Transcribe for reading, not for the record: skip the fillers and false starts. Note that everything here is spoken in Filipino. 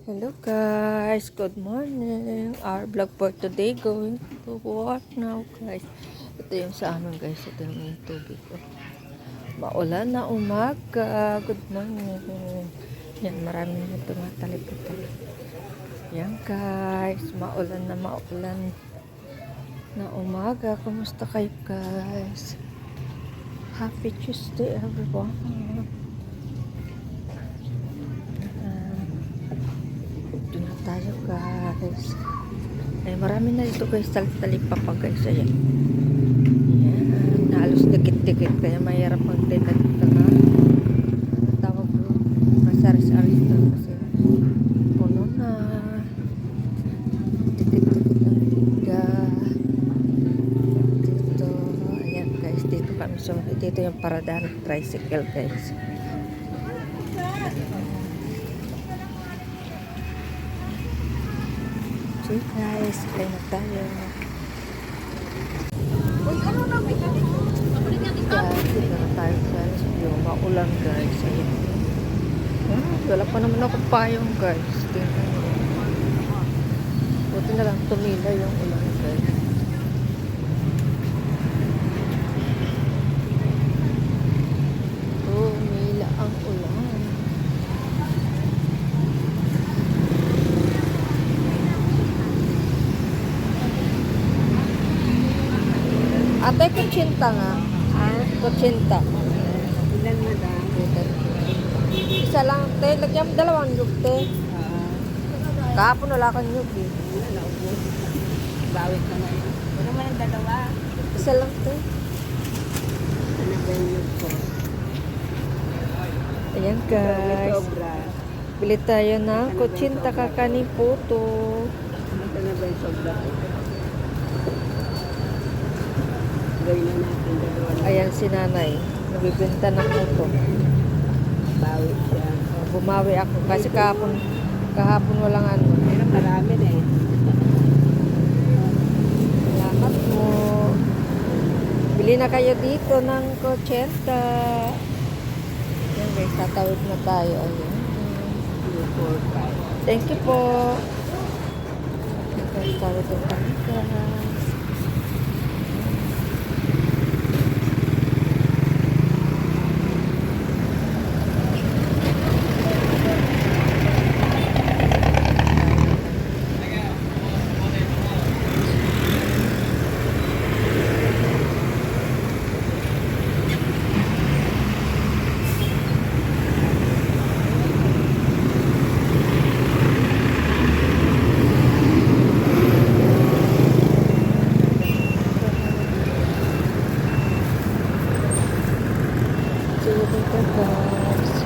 Hello guys, good morning. Our vlog for today going to work now guys. Ito yung sa amin guys, ito yung tubig ko. Maulan na umaga. Good morning. Yan, maraming na tumatalip ito. Yan guys, maulan na umaga. Kumusta kayo guys? Happy Tuesday everyone. Tayo guys ay marami na dito guys, talip-talip pa guys. Ayan, halos dikit-dikit kaya mahirap magtinda dito na tawag ko masaris-aris na kasi puno na dikit-dikit na tinda dito. Ayan guys, dito kami dito yung paradahan ng tricycle guys. Okay guys, kain na tayo. Guys, dito na tayo guys. Yung maulan guys. Ayan. Wala pa naman ako payong guys. Tingnan nyo. Buti na lang tumila yung ulan guys. Tumila ang ulan. Ate, kutsinta nga. Kutsinta. Ilan na da? Isa lang, te. Lagyan mo dalawang yug, te. Kahapon wala kang yug, eh. Naubos. Bawit ka ngayon. Ano naman ang dalawa? Isa lang, te. Ano ba yung ko? Ayan, guys. Sobra. Bili tayo ng kutsinta kakanin puto. Ito na ba yung sobra? Gawin na natin dalawa. Ayan si nanay. Nagbibenta ng puto. Bawit siya. Bumawi ako. Kasi kahapon walang ano. Pero marami na eh. Salamat mo. Bili na kayo dito ng kutsinta. Ayan guys, tatawid na tayo. Ayan. 2, 4, 5. Thank you po. Tatawid na tayo guys. See you later guys.